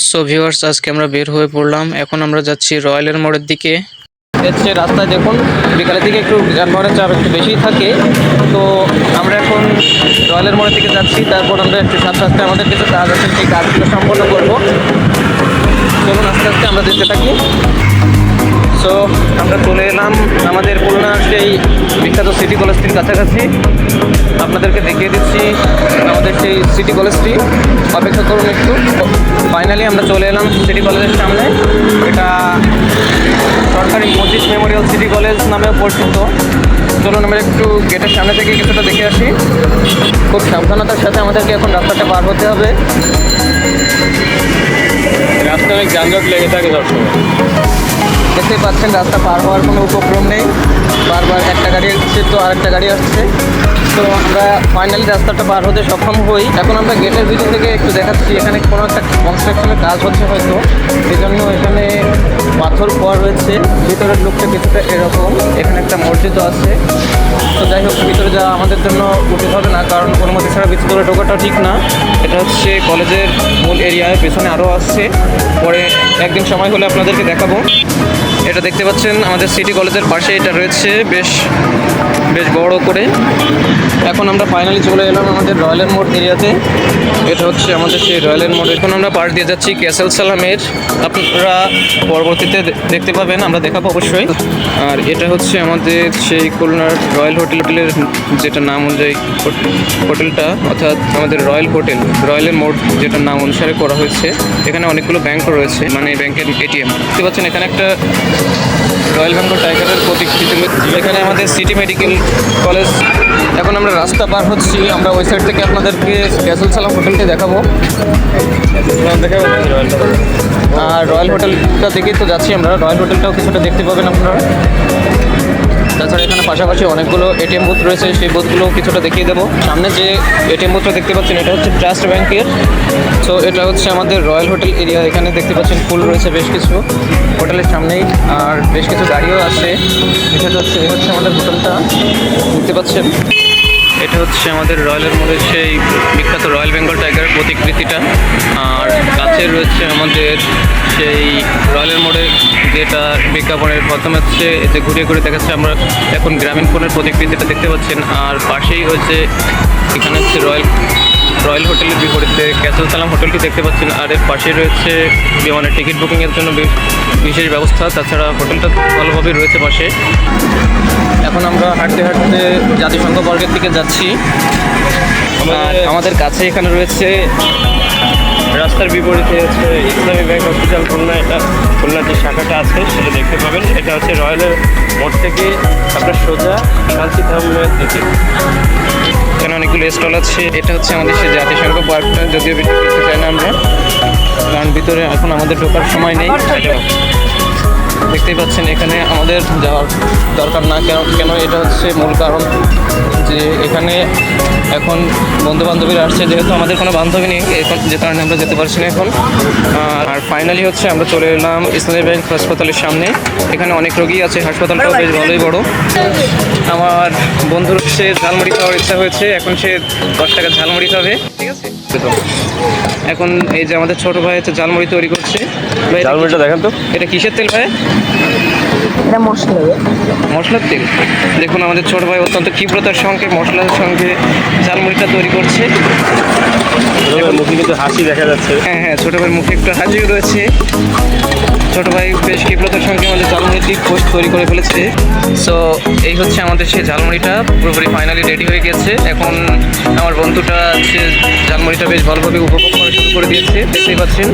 So viewers, আজকে আমরা বের হয়ে পড়লাম। এখন আমরা যাচ্ছি রয়্যালের মোড়ের দিকে। হচ্ছে রাস্তায় দেখুন বিকালের দিকে একটু যানবাহনের চাপ একটু বেশি থাকে, তো আমরা এখন রয়্যালের মোড়ের দিকে যাচ্ছি। তারপর আমরা একটু আস্তে আস্তে আমাদের কিছু কাজ আছে, সেই কাজগুলো সম্পন্ন করবো। চলুন আস্তে আস্তে আমরা যেতে থাকি। সো আমরা চলে এলাম আমাদের খুলনার সেই বিখ্যাত সিটি কলেজটির কাছাকাছি। আপনাদেরকে দেখিয়ে দিচ্ছি আমাদের সেই সিটি কলেজটি। অপেক্ষা করুন একটু। ফাইনালি আমরা চলে এলাম সিটি কলেজের সামনে। এটা সরকারি মসজিদ মেমোরিয়াল সিটি কলেজ নামেও পরিচিত। চলুন আমরা একটু গেটের সামনে থেকে কিছুটা দেখে আসি। খুব সাবধানতার সাথে আমাদেরকে এখন রাস্তাটা পার হতে হবে। রাস্তায় অনেক যানজট লেগে থাকে দর্শক, দেখতেই পাচ্ছেন। রাস্তা পার হওয়ার কোনো উপক্রম নেই, বারবার একটা গাড়ি আসছে তো আরেকটা গাড়ি আসছে। তো আমরা ফাইনালি রাস্তাটা পার হতে সক্ষম হই। এখন আমরা গেটের ভিতর থেকে একটু দেখাচ্ছি, এখানে কোনো একটা কনস্ট্রাকশনের কাজ হচ্ছে হয়তো, এই জন্য এখানে পাথর পড়া রয়েছে। ভিতরের লুকটা কিছুটা এরকম। এখানে একটা মসজিদও আছে। তো যাই হোক, ভিতরে যাওয়া আমাদের জন্য উচিত হবে না, কারণ কোনো মতে ছাড়া ভিতরে ঢোকাটা ঠিক না। এটা হচ্ছে কলেজের মূল এরিয়ায়, পেছনে আরও আসছে, পরে একদিন সময় হলে আপনাদেরকে দেখাবো। এটা দেখতে পাচ্ছেন আমাদের সিটি কলেজের পাশে এটা রয়েছে বেশ বড় করে। এখন আমরা ফাইনালি চলে এলাম আমাদের রয়্যালের মোড় এরিয়াতে। এটা হচ্ছে আমাদের সেই রয়্যালের মোড়। এখন আমরা পাশ দিয়ে যাচ্ছি ক্যাসেল সালামের। আপনারা পরবর্তীতে দেখতে পাবেন, আমরা দেখাবো অবশ্যই। আর এটা হচ্ছে আমাদের সেই খুলনার রয়্যাল হোটেলের যেটা নাম অনুযায়ী হোটেলটা, অর্থাৎ আমাদের রয়্যাল হোটেল, রয়্যালের মোড় যেটা নাম অনুসারে করা হয়েছে। এখানে অনেকগুলো ব্যাংক রয়েছে, মানে ব্যাংকের এটিএম দেখতে পাচ্ছেন। এখানে একটা রয়্যাল বেঙ্গল টাইগারের প্রতীকৃতি। এখানে আমাদের সিটি মেডিকেল কলেজ। এখন আমরা রাস্তা পার হচ্ছি। আমরা ওই সাইড থেকে আপনাদেরকে ক্যাসেল সালাম হোটেলটি দেখাবো। আর রয়্যাল হোটেলটা দেখেই তো যাচ্ছি আমরা। রয়্যাল হোটেলটাও কিছুটা দেখতে পাবেন আপনারা। তাছাড়া এখানে পাশাপাশি অনেকগুলো এটিএম বুথ রয়েছে, সেই বুথগুলো কিছুটা দেখিয়ে দেবো। সামনে যে এটিএম বুথটা দেখতে পাচ্ছেন, এটা হচ্ছে ট্রাস্ট ব্যাংকের। সো এটা হচ্ছে আমাদের রয়্যাল হোটেল এরিয়া। এখানে দেখতে পাচ্ছেন ফুল রয়েছে বেশ কিছু হোটেলের সামনেই, আর বেশ কিছু গাড়িও আছে। এটা হচ্ছে আমাদের হোটেলটা দেখতে পাচ্ছেন। এটা হচ্ছে আমাদের রয়্যালের মোড়ের সেই বিখ্যাত রয়্যাল বেঙ্গল টাইগারের প্রতিকৃতিটা। আর কাছে রয়েছে আমাদের সেই রয়্যালের মোড়ের যেটা বিজ্ঞাপনের প্রথমে হচ্ছে এতে ঘুরিয়ে ঘুরে দেখাচ্ছে। আমরা এখন গ্রামীণ ফোনের প্রতিকৃতিটা দেখতে পাচ্ছেন। আর পাশেই হচ্ছে এখানে হচ্ছে রয়্যাল হোটেলের বিপরীতে ক্যাসেল সালাম হোটেলটি দেখতে পাচ্ছেন। আর এর পাশে রয়েছে বিমানের টিকিট বুকিংয়ের জন্য বিশেষ ব্যবস্থা। তাছাড়া হোটেলটা ভালোভাবেই রয়েছে পাশে। এখন আমরা হাঁটতে হাঁটতে জাতিসংঘ পার্কের দিকে যাচ্ছি। আমাদের কাছে এখানে রয়েছে রাস্তার বিপরীতে হচ্ছে ইসলামী ব্যাংক হসপিটাল খুলনা। এটা খুলনার যে শাখাটা আছে সেটা দেখতে পাবেন। এটা হচ্ছে রয়্যালের মোড় থেকে আপনার সোজা শান্তিধামের দিকে। এখানে অনেকগুলো স্টল আছে। এটা হচ্ছে আমাদের সেই জাতিসংঘ পার্কটা, যদিও ভিতরে ঢুকতে চাই না আমরা, কারণ ভিতরে এখন আমাদের ঢোকার সময় নেই। দেখতেই পাচ্ছেন এখানে আমাদের যাওয়ার দরকার না। কেন এটা হচ্ছে মূল কারণ যে এখানে এখন বন্ধু-বান্ধবীরা আসছে, যেহেতু আমাদের কোনো বান্ধবী নেই, এখন যে কারণে আমরা যেতে পারছি না এখন। আর ফাইনালি হচ্ছে আমরা চলে এলাম ইসলামী ব্যাংক হাসপাতালের সামনে। এখানে অনেক রোগী আছে, হাসপাতালটাও বেশ ভালোই বড়। আমার বন্ধুর সে ঝালমুড়ি খাওয়ার ইচ্ছা হয়েছে, এখন সে 10 টাকার ঝালমুড়ি খাবে, ঠিক আছে। এখন এই যে আমাদের ছোট ভাই হচ্ছে ঝালমুড়ি তৈরি করছে। ঝালমুড়িটা দেখেন তো, এটা কিসের তেল ভাই? এটা মশলার তেল। দেখুন আমাদের ছোট ভাই অত্যন্ত ক্ষিপ্রতার সঙ্গে মশলার সঙ্গে ঝালমুড়িটা তৈরি করছে। মুখে কিন্তু হাসি দেখা যাচ্ছে। হ্যাঁ, ছোট ভাইয়ের মুখে একটু হাসিও রয়েছে। ছোট ভাই বেশ ক্ষিপ্রতার সঙ্গে আমাদের ঝালমুড়িটি তৈরি করে ফেলেছে। সো এই হচ্ছে আমাদের সেই ঝালমুড়িটা পুরোপুরি ফাইনালি রেডি হয়ে গেছে। এখন আমার বন্ধুটা হচ্ছে ঝালমুড়িটা বেশ ভালোভাবে উপভোগ করা শুরু করে দিয়েছে, দেখতেই পাচ্ছেন।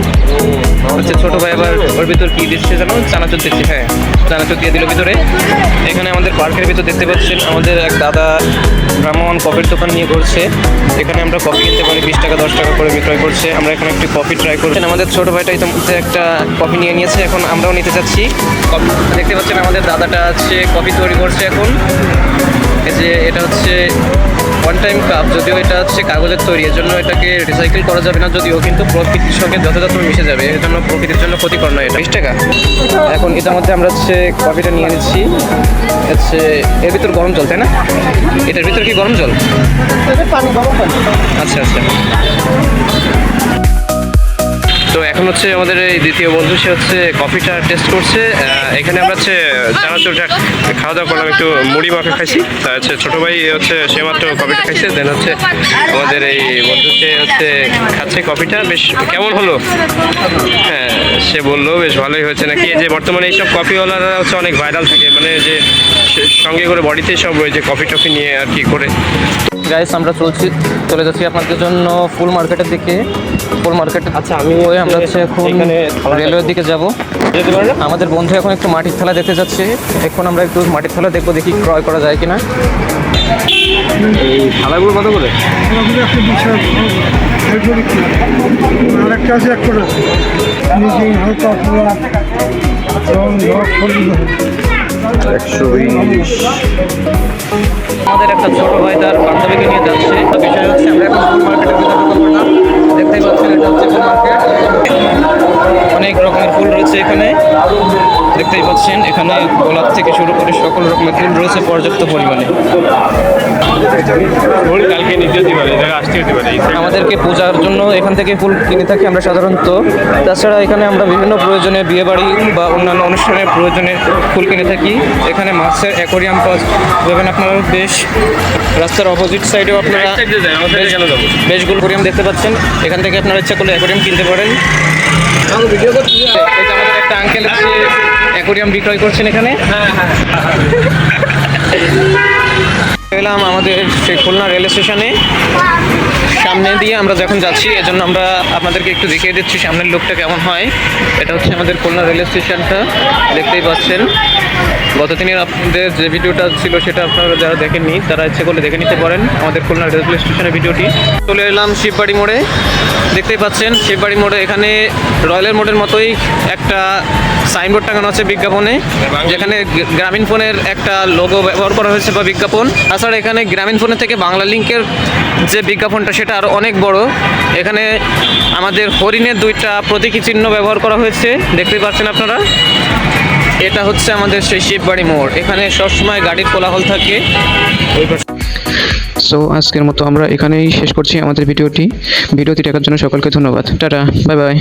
হচ্ছে ছোট ভাই আবার ওর ভিতর কী দিচ্ছে যেন, চানাচুর দিচ্ছে। হ্যাঁ, চানাচুর দিয়ে দিল ভিতরে। এখানে আমাদের পার্কের ভিতর দেখতে পাচ্ছেন আমাদের এক দাদা ভ্রাম্যমান কফির দোকান নিয়ে করছে। এখানে আমরা কফি কিনতে পারি 20 টাকা 10 টাকা করে বিক্রয় করছে। আমরা এখন একটি কফি ট্রাই করছি। আমাদের ছোট ভাইটা ইতিমধ্যে একটা কফি নিয়ে নিয়েছে, এখন আমরাও নিতে চাচ্ছি। দেখতে পাচ্ছেন আমাদের দাদাটা হচ্ছে কফি তৈরি করছে এখন। এই যে এটা হচ্ছে ওয়ান টাইম কাপ, যদিও এটা হচ্ছে কাগজের তৈরি, এর জন্য এটাকে রিসাইকেল করা যাবে না, যদিও কিন্তু প্রকৃতির সঙ্গে যথাযথ মিশে যাবে, এর জন্য প্রকৃতির জন্য ক্ষতিকর নয়। এটা 20 টাকা। এখন এটার মধ্যে আমরা হচ্ছে কফিটা নিয়ে নিচ্ছি। হচ্ছে এর ভিতর গরম জল, তাই না? এটার ভিতর কি গরম জল? আচ্ছা। তো এখন হচ্ছে আমাদের এই দ্বিতীয় বন্ধু, সে হচ্ছে কফিটা টেস্ট করছে। এখানে আমরা হচ্ছে চানাচুরটা খাওয়া দাওয়া করলাম, একটু মুড়ি মাখা খাইছি। তা হচ্ছে ছোটো ভাই হচ্ছে সে মাত্র কফিটা খাইছে। দেন হচ্ছে আমাদের এই বন্ধু সে হচ্ছে খাচ্ছে কফিটা। বেশ কেমন হলো? হ্যাঁ, সে বললো বেশ ভালোই হয়েছে নাকি। এই যে বর্তমানে এইসব কফিওয়ালারা হচ্ছে অনেক ভাইরাল থাকে, মানে যে সঙ্গে করে বডিতে সব ওই যে কফি টফি নিয়ে আর কি করে। গাইস আমরা চলে যাচ্ছি আপনাদের জন্য ফুল মার্কেটের দিকে। ফুল মার্কেট আচ্ছা, আমি ওই আমরা হচ্ছে এখন এখানে রেলওয়ের দিকে যাব। যেতে পারেন। আমাদের বন্ধু এখন একটু মাটির খেলা দেখতে যাচ্ছে। এখন আমরা একটু মাটির খেলা দেখবো, দেখি ক্রয় করা যায় কিনা। এই থালাগুলো কত করে? আরেকটা আছে 1 করে নিজে হালকা পোলা এবং 120। আমাদের একটা ছোট ভাই তার বান্ধবীকে নিয়ে যাচ্ছে। তো বিষয় হচ্ছে আমরা এখন ফুল মার্কেটের ভিতরে ঢুকবো না। দেখতেই পাচ্ছেন এটা হচ্ছে ফুল মার্কেট। অনেক রকমের ফুল রয়েছে এখানে, দেখতেই পাচ্ছেন। এখানে গোলাপ থেকে শুরু করে সকল রকমের ফুল রয়েছে পর্যাপ্ত পরিমাণে। কালকে নিতে হতে পারে, আসতে হতে পারে। আমাদেরকে পূজার জন্য এখান থেকে ফুল কিনে থাকি আমরা সাধারণত। তাছাড়া এখানে আমরা বিভিন্ন প্রয়োজনে, বিয়েবাড়ি বা অন্যান্য অনুষ্ঠানের প্রয়োজনে ফুল কিনে থাকি। এখানে মাছের অ্যাকোরিয়াম পাবেন আপনারা। বেশ রাস্তার অপোজিট সাইডেও আপনারা বেশগুলো অ্যাকোরিয়াম দেখতে পাচ্ছেন। এখান থেকে আপনারা ইচ্ছা করলে অ্যাকোরিয়াম কিনতে পারেন। এটা আমাদের একটা আঙ্কেল হচ্ছে অ্যাকোরিয়াম বিক্রয় করছেন এখানে। এলাম আমাদের সেই খুলনা রেল স্টেশনে। সামনে দিয়ে আমরা যখন যাচ্ছি, এজন্য আমরা আপনাদেরকে একটু দেখিয়ে দিচ্ছি সামনের লোকটা কেমন হয়। এটা হচ্ছে আমাদের খুলনা রেল স্টেশনটা, দেখতেই পাচ্ছেন। গত দিনের আপনাদের যে ভিডিওটা ছিল সেটা আপনারা যারা দেখেননি তারা ইচ্ছে করলে দেখে নিতে পারেন আমাদের খুলনা রেল স্টেশনের ভিডিওটি। চলে এলাম শিববাড়ি মোড়ে, দেখতেই পাচ্ছেন শিববাড়ি মোড়ে। এখানে রয়্যালের মোড়ের মতোই একটা সাইনবোর্ড টাঙানো আছে বিজ্ঞাপনে, যেখানে গ্রামীণ ফোনের একটা লোগো ব্যবহার করা হয়েছে বা বিজ্ঞাপন। তাছাড়া এখানে গ্রামীণ ফোনের থেকে বাংলা লিঙ্কের যে বিজ্ঞাপনটা সেটা আরও অনেক বড়। এখানে আমাদের হরিণের 2টা প্রতীকী চিহ্ন ব্যবহার করা হয়েছে, দেখতেই পাচ্ছেন আপনারা। এটা হচ্ছে আমাদের সেই শিববাড়ি মোড়। এখানে সবসময় গাড়ির কোলাহল থাকে। সো আজকের মতো আমরা এখানেই শেষ করছি আমাদের ভিডিওটি দেখার জন্য সকলকে ধন্যবাদ। Tata, bye bye.